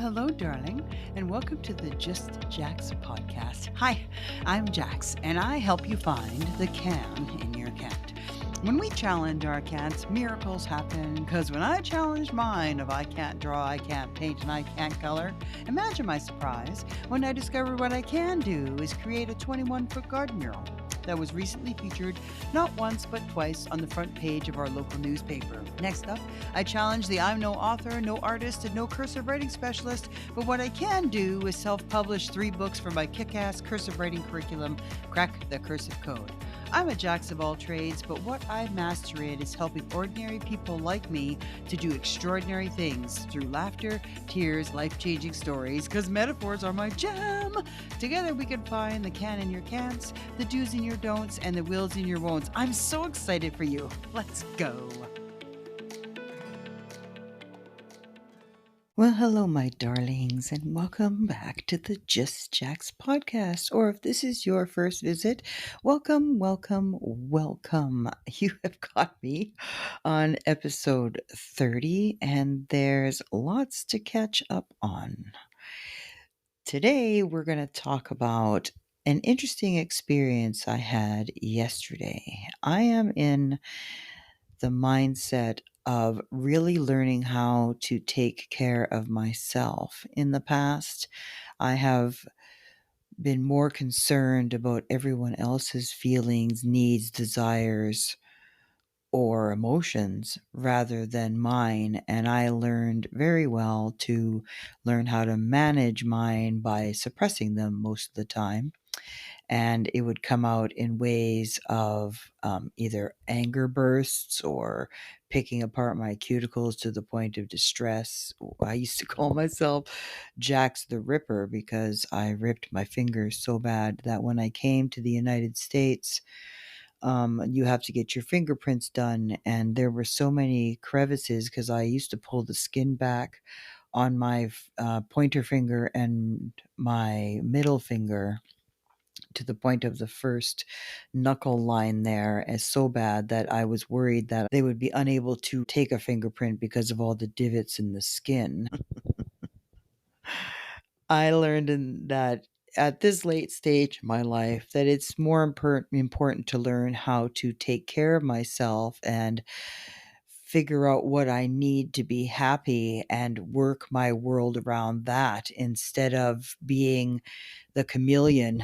hello, darling, and welcome to the Just Jax podcast. Hi, I'm Jax, and I help you find the can in your cat. When we challenge our cats, miracles happen, because when I challenge mine of I can't draw, I can't paint, and I can't color, imagine my surprise when I discovered what I can do is create a 21-foot garden mural that was recently featured not once but twice on the front page of our local newspaper. Next up, I challenge the I'm no author, no artist, and no cursive writing specialist, but what I can do is self-publish 3 books for my kick-ass cursive writing curriculum, Crack the Cursive Code. I'm a jack of all trades, but what I master at is helping ordinary people like me to do extraordinary things through laughter, tears, life-changing stories, because metaphors are my jam. Together we can find the can in your can'ts, the do's in your don'ts, and the wills in your won'ts. I'm so excited for you. Let's go. Well, hello, my darlings, and welcome back to the Just Jax podcast. Or if this is your first visit, welcome, welcome, welcome. You have got me on episode 30, and there's lots to catch up on. Today, we're going to talk about an interesting experience I had yesterday. I am in the mindset of really learning how to take care of myself. In the past, I have been more concerned about everyone else's feelings, needs, desires, or emotions rather than mine. And I learned very well to learn how to manage mine by suppressing them most of the time. And it would come out in ways of either anger bursts or picking apart my cuticles to the point of distress. I used to call myself Jax the Ripper because I ripped my fingers so bad that when I came to the United States, you have to get your fingerprints done. And there were so many crevices because I used to pull the skin back on my pointer finger and my middle finger to the point of the first knuckle line there is so bad that I was worried that they would be unable to take a fingerprint because of all the divots in the skin. I learned that at this late stage in my life that it's more important to learn how to take care of myself and figure out what I need to be happy and work my world around that instead of being the chameleon.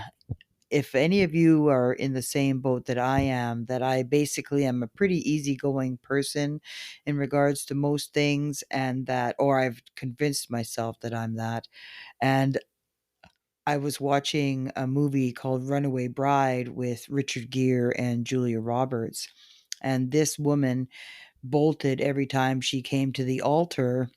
If any of you are in the same boat that I am, that I basically am a pretty easygoing person in regards to most things, and that, or I've convinced myself that I'm that. And I was watching a movie called Runaway Bride with Richard Gere and Julia Roberts. And this woman bolted every time she came to the altar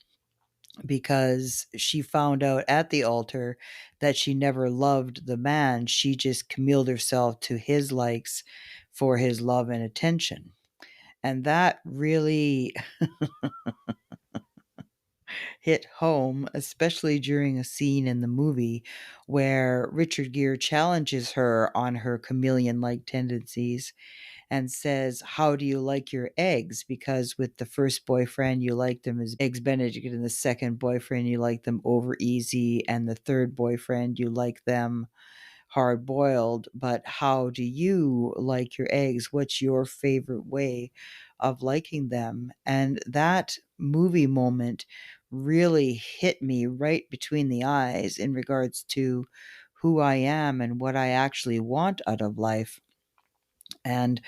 because she found out at the altar that she never loved the man. She just camilled herself to his likes for his love and attention. And that really hit home, especially during a scene in the movie where Richard Gere challenges her on her chameleon-like tendencies and says, "How do you like your eggs?" Because with the first boyfriend, you liked them as eggs Benedict, and the second boyfriend, you liked them over easy, and the third boyfriend, you like them hard boiled. But how do you like your eggs? What's your favorite way of liking them? And that movie moment really hit me right between the eyes in regards to who I am and what I actually want out of life. And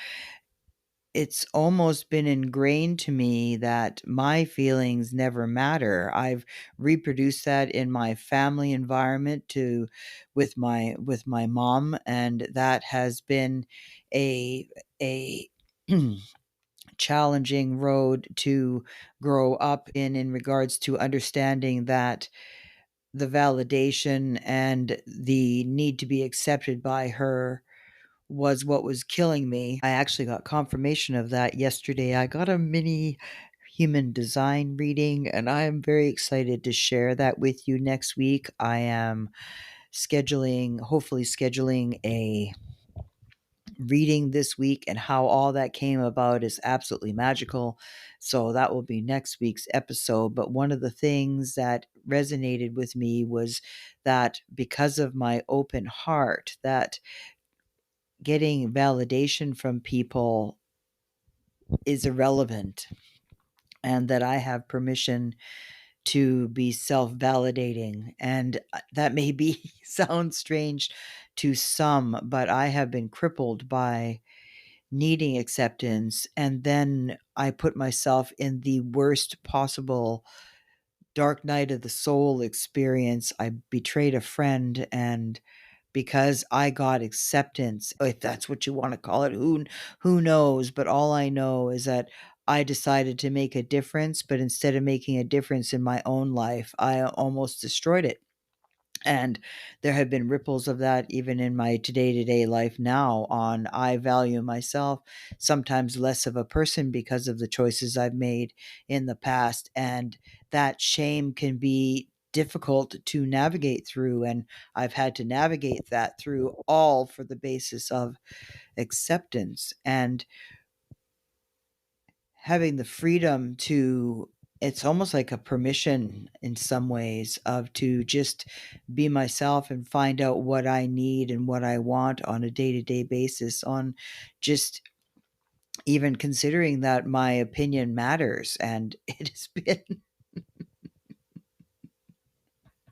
it's almost been ingrained to me that my feelings never matter. I've reproduced that in my family environment with my mom, and that has been a challenging road to grow up in regards to understanding that the validation and the need to be accepted by her was what was killing me. I actually got confirmation of that yesterday. I got a mini human design reading, and I am very excited to share that with you next week. I am hopefully scheduling a reading this week, and how all that came about is absolutely magical. So that will be next week's episode. But one of the things that resonated with me was that because of my open heart, that getting validation from people is irrelevant, and that I have permission to be self-validating. And that may be sound strange to some, but I have been crippled by needing acceptance, and then I put myself in the worst possible dark night of the soul experience. I betrayed a friend, and because I got acceptance, if that's what you want to call it, who knows, but all I know is that I decided to make a difference, but instead of making a difference in my own life, I almost destroyed it. And there have been ripples of that even in my today-to-day life now. On I value myself, sometimes less of a person because of the choices I've made in the past. And that shame can be difficult to navigate through. And I've had to navigate that through, all for the basis of acceptance. And having the freedom to, it's almost like a permission in some ways, of to just be myself and find out what I need and what I want on a day-to-day basis, on just even considering that my opinion matters. And it has been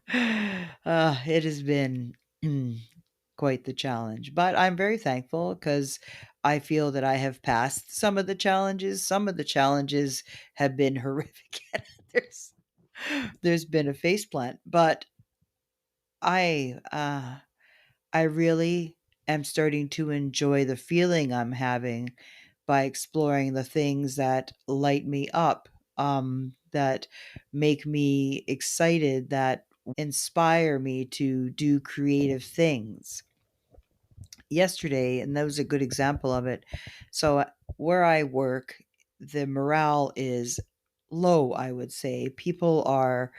it has been quite the challenge, but I'm very thankful because I feel that I have passed some of the challenges. Some of the challenges have been horrific. there's there's been a faceplant, but I uh I really am starting to enjoy the feeling I'm having by exploring the things that light me up, that make me excited, that inspire me to do creative things. Yesterday, and that was a good example of it. So, where I work, the morale is low, I would say. People are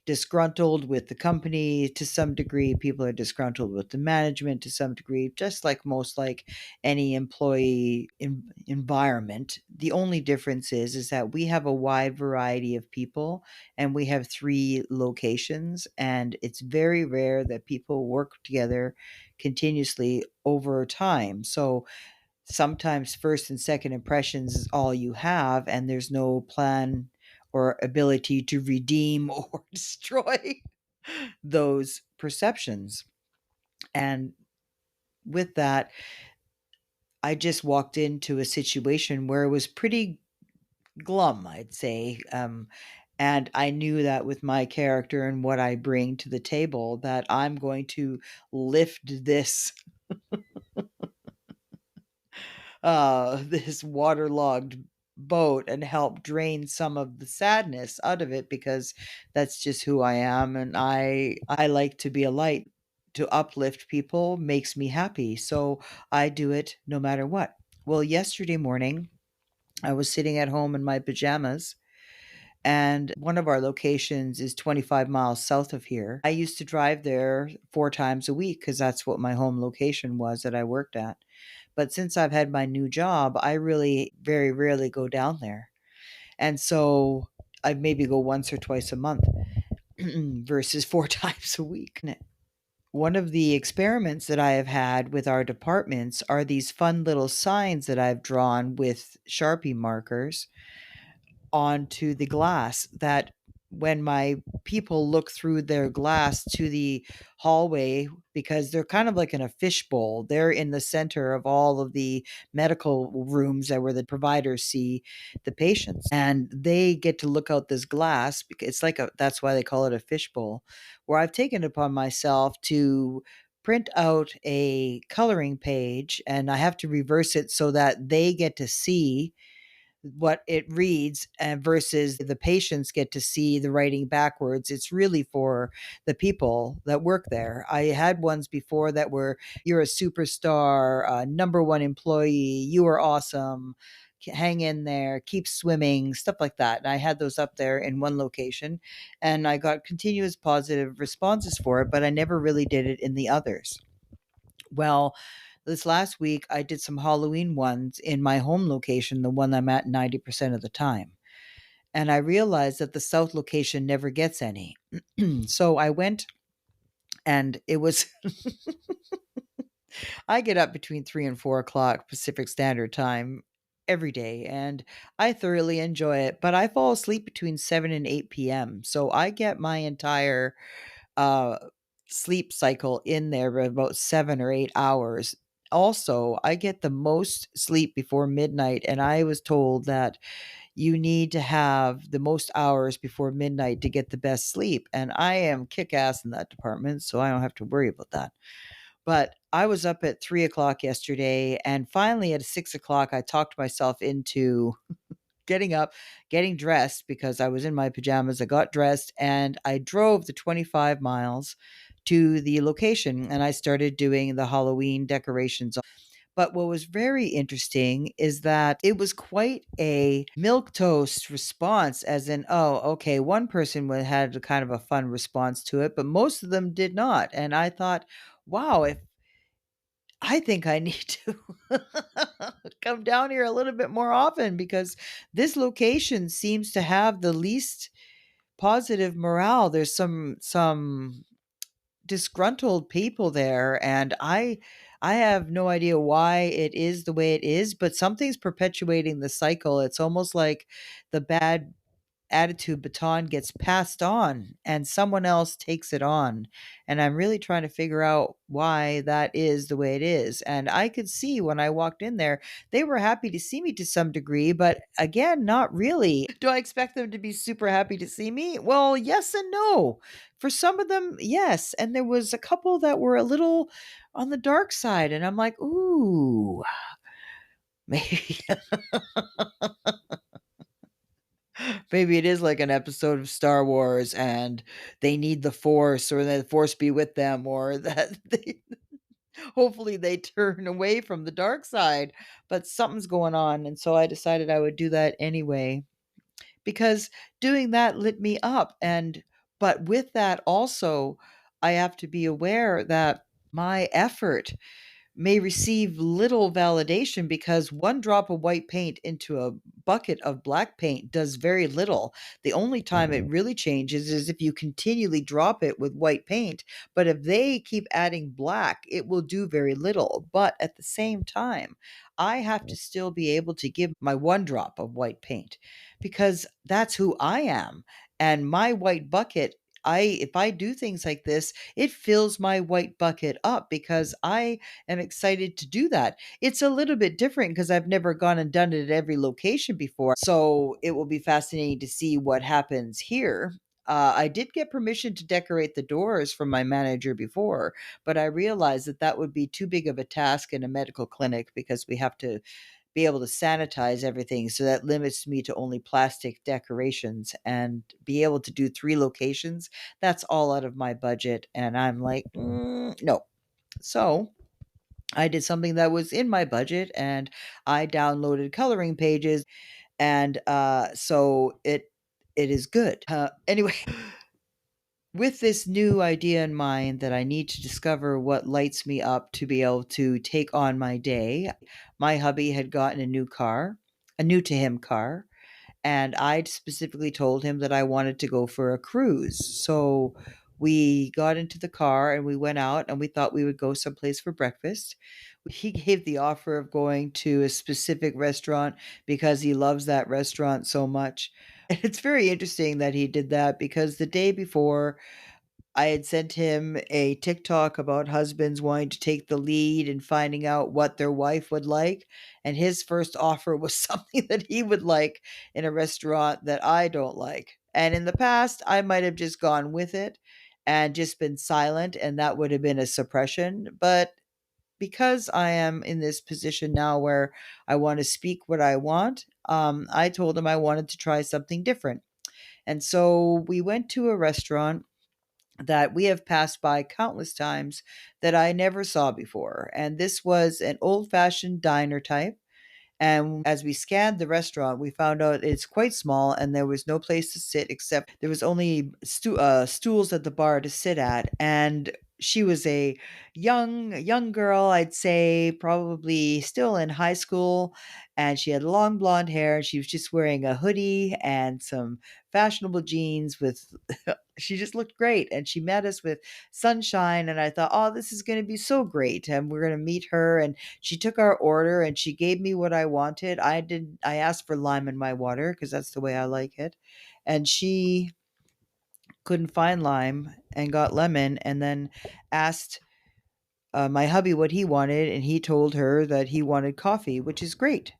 disgruntled with the company to some degree. People are disgruntled with the management to some degree, just like most, like any employee environment. The only difference is that we have a wide variety of people, and we have 3 locations, and it's very rare that people work together continuously over time. So sometimes first and second impressions is all you have, and there's no plan or ability to redeem or destroy those perceptions. And with that, I just walked into a situation where it was pretty glum, I'd say. And I knew that with my character and what I bring to the table, that I'm going to lift this this waterlogged boat and help drain some of the sadness out of it, because that's just who I am, and I like to be a light. To uplift people makes me happy, so I do it no matter what. Well, yesterday morning, I was sitting at home in my pajamas, and one of our locations is 25 miles south of here. I used to drive there 4 times a week because that's what my home location was that I worked at. But since I've had my new job, I really very rarely go down there. And so I maybe go once or twice a month versus 4 times a week. One of the experiments that I have had with our departments are these fun little signs that I've drawn with Sharpie markers onto the glass, that when my people look through their glass to the hallway, because they're kind of like in a fishbowl, they're in the center of all of the medical rooms that where the providers see the patients, and they get to look out this glass because it's like a, that's why they call it a fishbowl, where I've taken it upon myself to print out a coloring page, and I have to reverse it so that they get to see what it reads, versus the patients get to see the writing backwards. It's really for the people that work there. I had ones before that were, you're a superstar, number one employee, you are awesome, hang in there, keep swimming, stuff like that. And I had those up there in one location, and I got continuous positive responses for it, but I never really did it in the others. Well, this last week, I did some Halloween ones in my home location, the one I'm at 90% of the time. And I realized that the south location never gets any. So I went, and it was I get up between 3 and 4 o'clock Pacific Standard Time every day, and I thoroughly enjoy it. But I fall asleep between 7 and 8 p.m. So I get my entire uh, sleep cycle in there of about 7 or 8 hours. Also, I get the most sleep before midnight, and I was told that you need to have the most hours before midnight to get the best sleep. And I am kick ass in that department, so I don't have to worry about that. But I was up at 3 o'clock yesterday, and finally at 6 o'clock, I talked myself into getting up, getting dressed because I was in my pajamas. I got dressed and I drove the 25 miles to the location, and I started doing the Halloween decorations. But what was very interesting is that it was quite a milk toast response, as in, oh, okay, one person had a kind of a fun response to it, but most of them did not. And I thought, wow, if I think I need to come down here a little bit more often, because this location seems to have the least positive morale. There's some disgruntled people there, and I have no idea why it is the way it is, but something's perpetuating the cycle. It's almost like the bad attitude baton gets passed on and someone else takes it on. And I'm really trying to figure out why that is the way it is. And I could see when I walked in there, they were happy to see me to some degree, but again, not really. Do I expect them to be super happy to see me? Well, yes and no. For some of them, yes. And there was a couple that were a little on the dark side. And I'm like, ooh, maybe maybe it is like an episode of Star Wars and they need the Force, or the Force be with them, or that hopefully they turn away from the dark side. But something's going on. And so I decided I would do that anyway, because doing that lit me up. But with that also, I have to be aware that my effort may receive little validation, because one drop of white paint into a bucket of black paint does very little. The only time it really changes is if you continually drop it with white paint. But if they keep adding black, it will do very little. But at the same time, I have to still be able to give my one drop of white paint, because that's who I am. And my white bucket, if I do things like this, it fills my white bucket up, because I am excited to do that. It's a little bit different because I've never gone and done it at every location before. So it will be fascinating to see what happens here. I did get permission to decorate the doors from my manager before, but I realized that that would be too big of a task in a medical clinic, because we have to be able to sanitize everything. So that limits me to only plastic decorations, and be able to do 3 locations. That's all out of my budget. And I'm like, no. So I did something that was in my budget, and I downloaded coloring pages, and so it is good. Anyway, with this new idea in mind that I need to discover what lights me up to be able to take on my day, my hubby had gotten a new car, a new to him car, and I specifically told him that I wanted to go for a cruise. So we got into the car and we went out, and we thought we would go someplace for breakfast. He gave the offer of going to a specific restaurant because he loves that restaurant so much. And it's very interesting that he did that, because the day before, I had sent him a TikTok about husbands wanting to take the lead and finding out what their wife would like. And his first offer was something that he would like in a restaurant that I don't like. And in the past, I might have just gone with it and just been silent, and that would have been a suppression. But because I am in this position now where I want to speak what I want, I told him I wanted to try something different. And so we went to a restaurant that we have passed by countless times that I never saw before. And this was an old fashioned diner type. And as we scanned the restaurant, we found out it's quite small, and there was no place to sit, except there was only stools at the bar to sit at. And she was a young girl, I'd say probably still in high school, and she had long blonde hair. She was just wearing a hoodie and some fashionable jeans with she just looked great, and she met us with sunshine, and I thought, "Oh, this is gonna be so great, and we're gonna meet her," and she took our order, and she gave me what I wanted. I asked for lime in my water because that's the way I like it, and she couldn't find lime and got lemon, and then asked my hubby what he wanted, and he told her that he wanted coffee, which is great.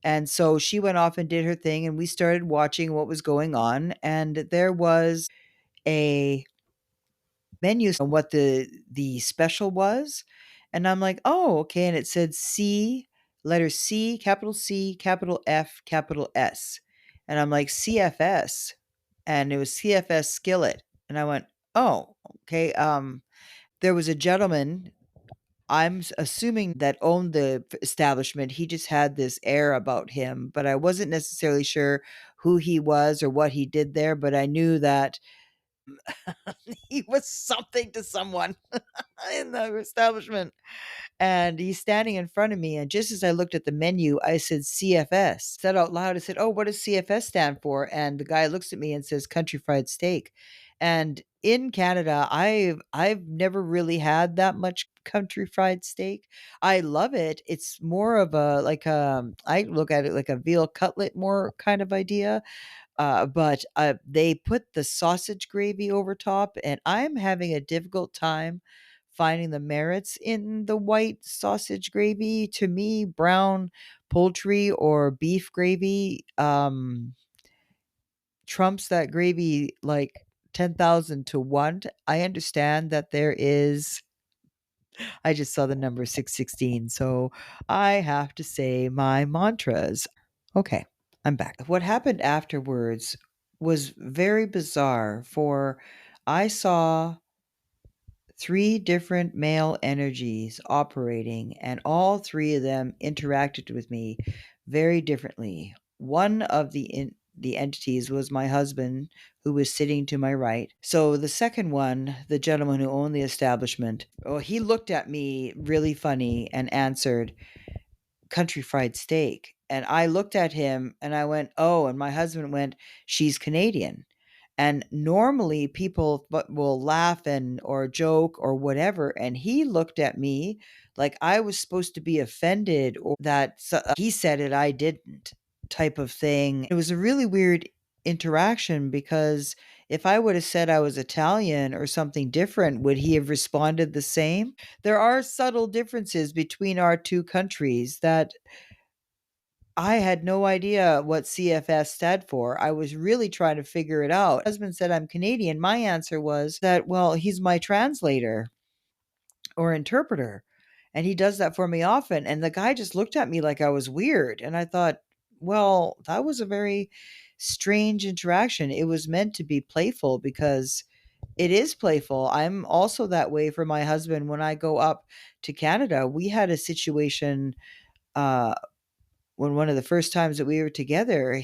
And so she went off and did her thing, and we started watching what was going on. And there was a menu on what the special was, and I'm like, "Oh, okay." And it said C, letter C, capital F, capital S, and I'm like, "CFS," and it was CFS skillet, and I went, "Oh, okay." There was a gentleman, assuming that owned the establishment. He just had this air about him, but I wasn't necessarily sure who he was or what he did there, but I knew that he was something to someone in the establishment. And he's standing in front of me, and just as I looked at the menu, I said CFS. Said out loud, I said, "Oh, what does CFS stand for?" And the guy looks at me and says, "Country Fried Steak." And in Canada, I've never really had that much country fried steak. I love it. It's more of a like I look at it like a veal cutlet more kind of idea. But they put the sausage gravy over top, and I'm having a difficult time finding the merits in the white sausage gravy. To me, brown poultry or beef gravy trumps that gravy like 10,000 to 1. I understand that there is I just saw the number 616, so I have to say my mantras. Okay, I'm back. What happened afterwards was very bizarre, for I saw 3 different male energies operating, and all 3 of them interacted with me very differently. One of the entities was my husband, who was sitting to my right. So the second one, the gentleman who owned the establishment, oh, he looked at me really funny and answered, "Country Fried Steak." And I looked at him and I went, "Oh," and my husband went, "She's Canadian." And normally people will laugh and or joke or whatever, and he looked at me like I was supposed to be offended, or that he said it, I didn't, type of thing. It was a really weird interaction, because if I would have said I was Italian or something different, would he have responded the same? There are subtle differences between our 2 countries that I had no idea what CFS stood for. I was really trying to figure it out. My husband said I'm Canadian. My answer was that, well, he's my translator or interpreter, and he does that for me often. And the guy just looked at me like I was weird. And I thought, well, that was a very strange interaction. It was meant to be playful, because it is playful. I'm also that way for my husband when I go up to Canada. We had a situation uh, when one of the first times that we were together,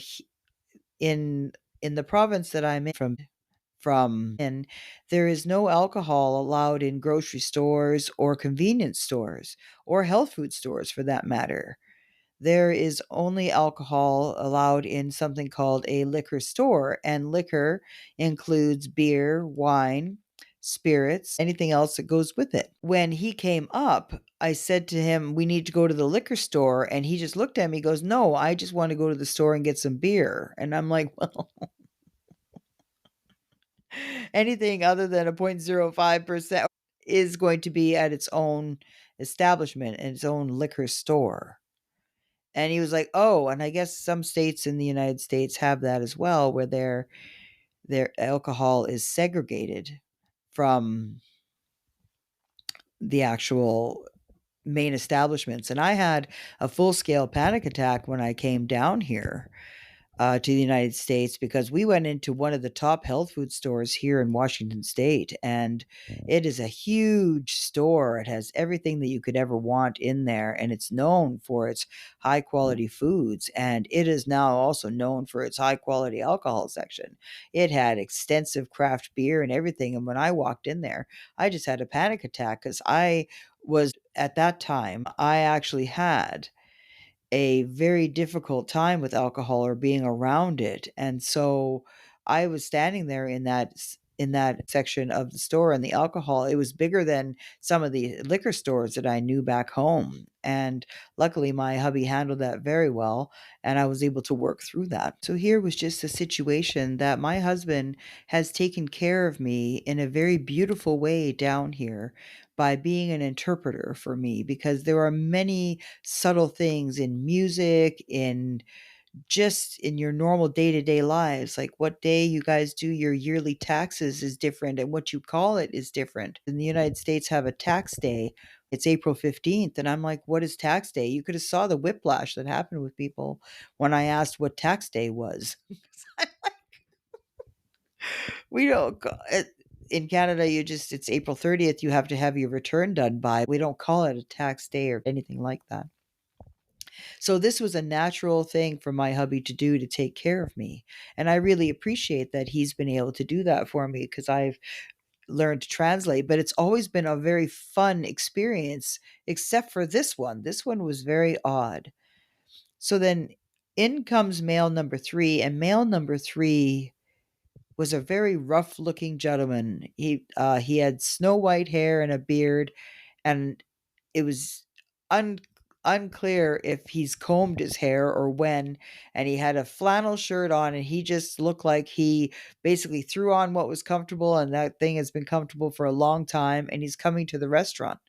in the province that I'm in, from and there is no alcohol allowed in grocery stores or convenience stores or health food stores, for that matter. There is only alcohol allowed in something called a liquor store, and liquor includes beer, wine, spirits, anything else that goes with it. When he came up, I said to him, "We need to go to the liquor store." And he just looked at me, goes, "No, I just want to go to the store and get some beer." And I'm like, "Well, anything other than a 0.05% is going to be at its own establishment and its own liquor store." And he was like, "Oh," and I guess some states in the United States have that as well, where their alcohol is segregated from the actual main establishments. And I had a full-scale panic attack when I came down here, to the United States because we went into one of the top health food stores here in Washington State, and it is a huge store. It has everything that you could ever want in there, and it's known for its high quality foods, and it is now also known for its high quality alcohol section. It had extensive craft beer and everything, and when I walked in there, I just had a panic attack because I was at that time, I actually had a very difficult time with alcohol or being around it, and so I was standing there in that section of the store, and the alcohol, it was bigger than some of the liquor stores that I knew back home, and luckily, my hubby handled that very well, and I was able to work through that. So here was just a situation that my husband has taken care of me in a very beautiful way down here by being an interpreter for me because there are many subtle things in music, in just in your normal day-to-day lives, like what day you guys do your yearly taxes is different and what you call it is different. In the United States have a tax day. It's April 15th and I'm like, "What is tax day?" You could have saw the whiplash that happened with people when I asked what tax day was. We don't ca in Canada, you just it's April 30th, you have to have your return done by. We don't call it a tax day or anything like that. So this was a natural thing for my hubby to do to take care of me, and I really appreciate that he's been able to do that for me because 'cause I've learned to translate, but it's always been a very fun experience except for this one. This one was very odd. So then in comes male number 3, and male number 3 was a very rough-looking gentleman. He had snow white hair and a beard, and it was un unclear if he's combed his hair or when, and he had a flannel shirt on, and he just looked like he basically threw on what was comfortable, and that thing has been comfortable for a long time, and he's coming to the restaurant.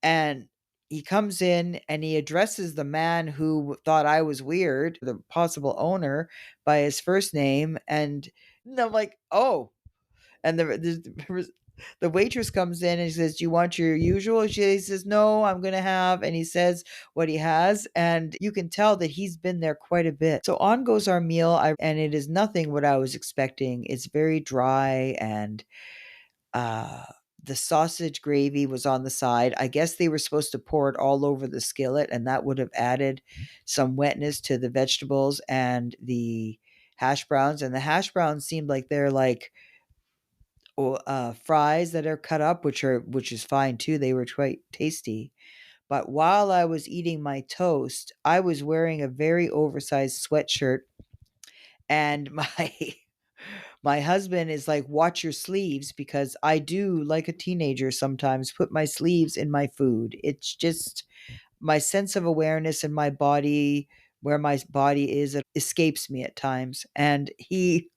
And he comes in and he addresses the man who thought I was weird, the possible owner, by his first name, and I'm like, "Oh." And the waitress comes in and she says, "Do you want your usual?" She says, "No, I'm gonna have," and he says what he has, and you can tell that he's been there quite a bit. So on goes our meal, and it is nothing what I was expecting. It's very dry and uh, the sausage gravy was on the side. I guess they were supposed to pour it all over the skillet, and that would have added some wetness to the vegetables and the hash browns. And the hash browns seemed like they're like fries that are cut up, which is fine too. They were quite tasty. But while I was eating my toast, I was wearing a very oversized sweatshirt, and my husband is like, "Watch your sleeves," because I do, like a teenager sometimes, put my sleeves in my food. It's just my sense of awareness in my body, where my body is, it escapes me at times, and he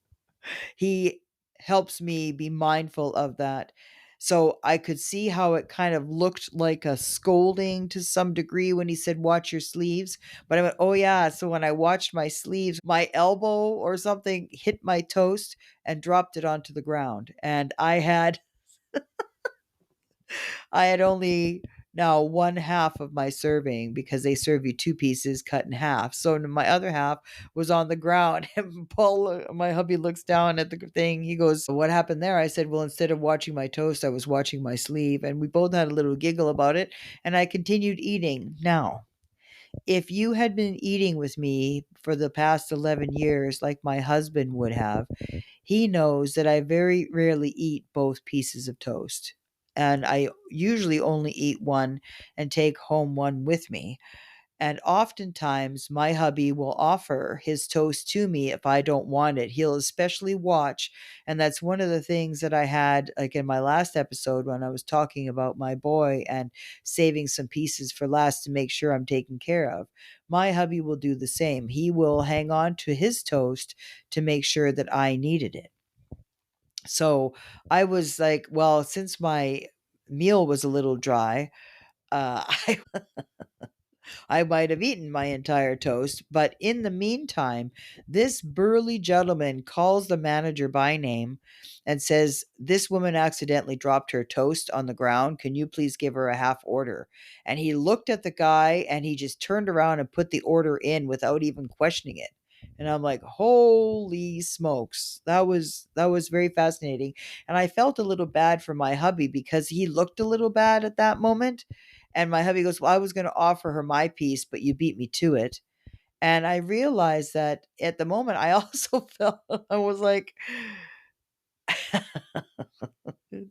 helps me be mindful of that. So I could see how it kind of looked like a scolding to some degree when he said, "Watch your sleeves." But I went, "Oh, yeah." So when I watched my sleeves, my elbow or something hit my toast and dropped it onto the ground. And I had only now one half of my serving because they serve you two pieces cut in half. So my other half was on the ground. And Paul, my hubby, looks down at the thing. He goes, "What happened there?" I said, "Well, instead of watching my toast, I was watching my sleeve." And we both had a little giggle about it. And I continued eating. Now, if you had been eating with me for the past 11 years, like my husband would have, he knows that I very rarely eat both pieces of toast. And I usually only eat one and take home one with me. And oftentimes, my hubby will offer his toast to me if I don't want it. He'll especially watch. And that's one of the things that I had, like in my last episode, when I was talking about my boy and saving some pieces for last to make sure I'm taken care of. My hubby will do the same. He will hang on to his toast to make sure that I needed it. So I was like, well, since my meal was a little dry, I I might have eaten my entire toast, but in the meantime, this burly gentleman calls the manager by name and says, "This woman accidentally dropped her toast on the ground. Can you please give her a half order?" And he looked at the guy and he just turned around and put the order in without even questioning it. And I'm like, holy smokes. That was very fascinating. And I felt a little bad for my hubby because he looked a little bad at that moment. And my hubby goes, well, I was going to offer her my piece, but you beat me to it. And I realized that at the moment, I also felt, I was like,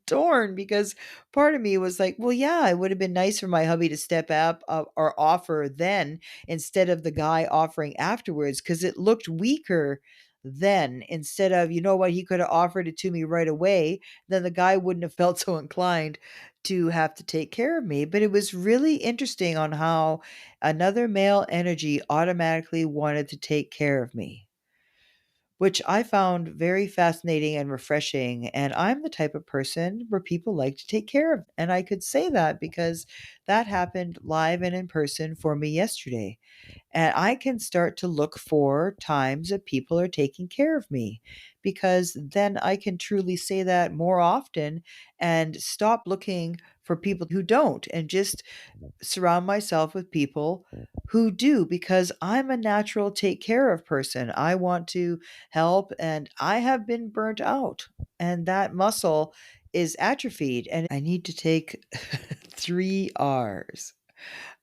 torn because part of me was like, well, yeah, it would have been nice for my hubby to step up or offer then instead of the guy offering afterwards because it looked weaker then instead of, you know what, he could have offered it to me right away. Then the guy wouldn't have felt so inclined to have to take care of me. But it was really interesting on how another male energy automatically wanted to take care of me, which I found very fascinating and refreshing. And I'm the type of person where people like to take care of. And I could say that because that happened live and in person for me yesterday. And I can start to look for times that people are taking care of me because then I can truly say that more often and stop looking for people who don't and just surround myself with people who do because I'm a natural take care of person. I want to help and I have been burnt out and that muscle is atrophied and I need to take 3 R's.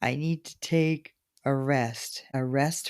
I need to take a rest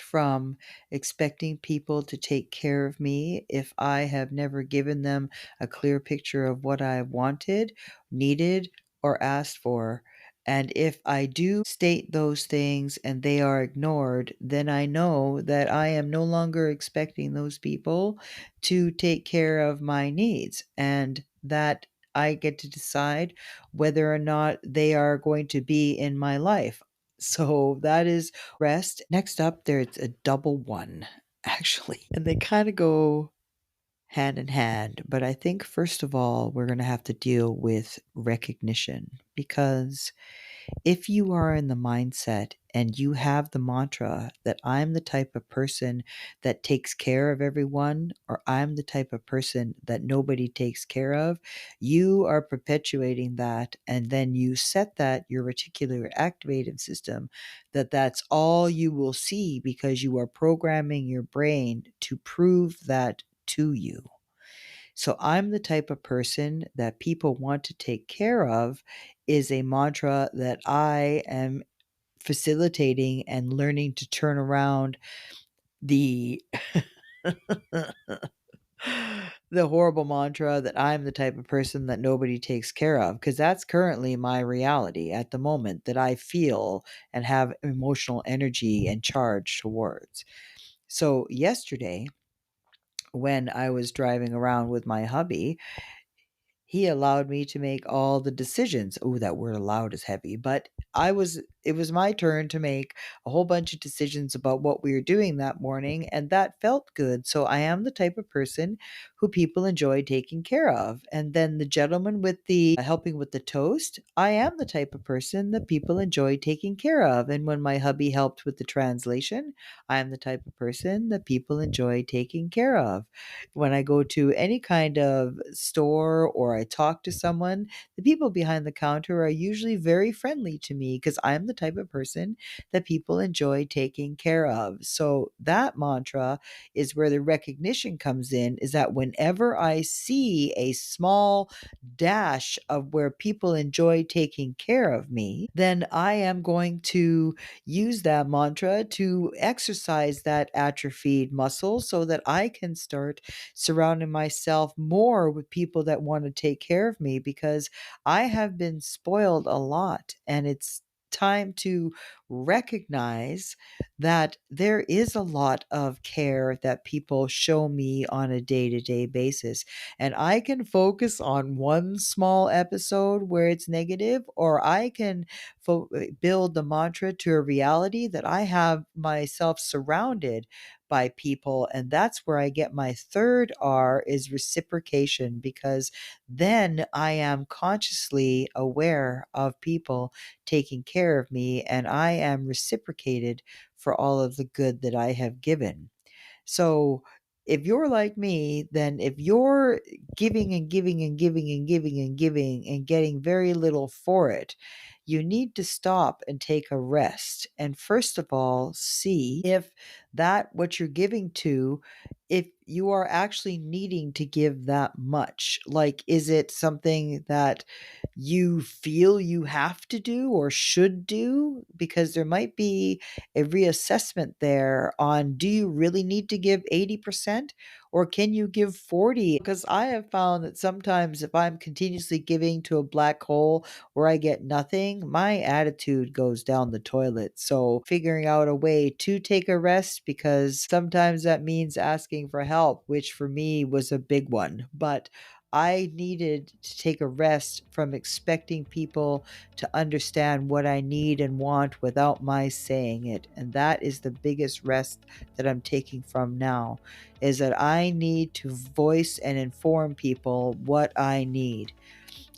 from expecting people to take care of me if I have never given them a clear picture of what I wanted, needed, or asked for. And if I do state those things and they are ignored, then I know that I am no longer expecting those people to take care of my needs and that I get to decide whether or not they are going to be in my life. So that is rest. Next up, there's a double one, actually. And they kind of go hand in hand. But I think, first of all, we're going to have to deal with recognition because if you are in the mindset and you have the mantra that I'm the type of person that takes care of everyone, or I'm the type of person that nobody takes care of, you are perpetuating that. And then you set that, your reticular activating system, that that's all you will see because you are programming your brain to prove that to you. So I'm the type of person that people want to take care of is a mantra that I am facilitating and learning to turn around the the horrible mantra that I'm the type of person that nobody takes care of because that's currently my reality at the moment that I feel and have emotional energy and charge towards. So yesterday when I was driving around with my hubby, he allowed me to make all the decisions. Oh, that word allowed is heavy, but it was my turn to make a whole bunch of decisions about what we were doing that morning, and that felt good. So I am the type of person who people enjoy taking care of. And then the gentleman with the helping with the toast, I am the type of person that people enjoy taking care of. And when my hubby helped with the translation, I am the type of person that people enjoy taking care of. When I go to any kind of store or I talk to someone, the people behind the counter are usually very friendly to me because I'm the type of person that people enjoy taking care of. So that mantra is where the recognition comes in, is that whenever I see a small dash of where people enjoy taking care of me, then I am going to use that mantra to exercise that atrophied muscle so that I can start surrounding myself more with people that want to take care of me because I have been spoiled a lot and it's time to recognize that there is a lot of care that people show me on a day-to-day basis and I can focus on one small episode where it's negative or I can build the mantra to a reality that I have myself surrounded by people. And that's where I get my third R is reciprocation, because then I am consciously aware of people taking care of me and I am reciprocated for all of the good that I have given. So if you're like me, then if you're giving and giving and giving and giving and giving and getting very little for it, you need to stop and take a rest. And first of all, see if that what you're giving to, if you are actually needing to give that much. Like, is it something that you feel you have to do or should do? Because there might be a reassessment there on, do you really need to give 80% or can you give 40? Because I have found that sometimes if I'm continuously giving to a black hole where I get nothing, my attitude goes down the toilet. So figuring out a way to take a rest, because sometimes that means asking for help, which for me was a big one. But I needed to take a rest from expecting people to understand what I need and want without my saying it. And that is the biggest rest that I'm taking from now, is that I need to voice and inform people what I need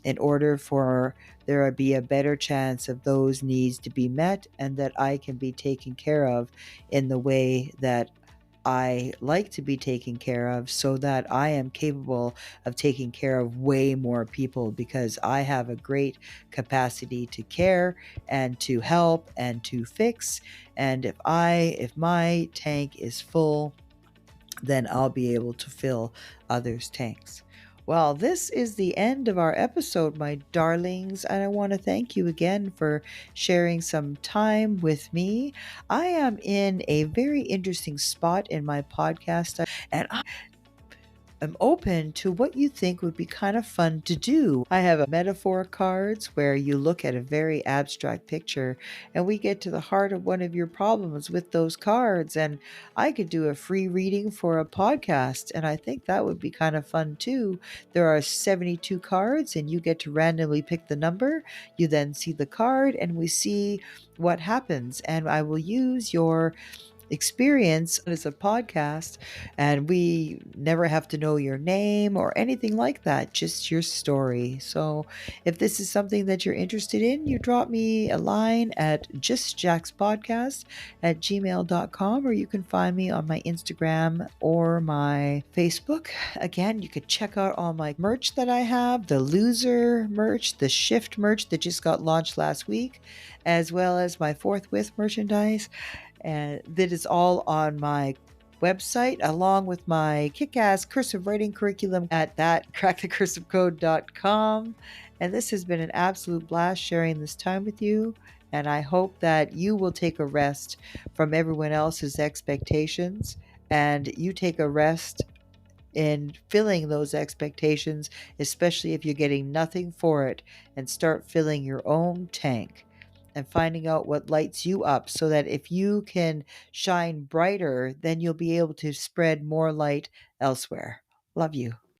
in order for there to be a better chance of those needs to be met and that I can be taken care of in the way that I like to be taken care of, so that I am capable of taking care of way more people, because I have a great capacity to care and to help and to fix. And if my tank is full, then I'll be able to fill others' tanks. Well, this is the end of our episode, my darlings, and I want to thank you again for sharing some time with me. I am in a very interesting spot in my podcast, and I'm open to what you think would be kind of fun to do. I have a metaphor cards where you look at a very abstract picture and we get to the heart of one of your problems with those cards. And I could do a free reading for a podcast, and I think that would be kind of fun too. There are 72 cards and you get to randomly pick the number. You then see the card and we see what happens. And I will use your experience as a podcast, and we never have to know your name or anything like that, just your story. So if this is something that you're interested in, you drop me a line at justjackspodcast@gmail.com, or you can find me on my Instagram or my Facebook. Again, you could check out all my merch that I have, the loser merch, the shift merch that just got launched last week, as well as my forthwith merchandise, and that is all on my website, along with my kick-ass cursive writing curriculum at that crackthecursive.code.com. And this has been an absolute blast sharing this time with you, and I hope that you will take a rest from everyone else's expectations, and you take a rest in filling those expectations, especially if you're getting nothing for it, and start filling your own tank and finding out what lights you up, so that if you can shine brighter, then you'll be able to spread more light elsewhere. Love you.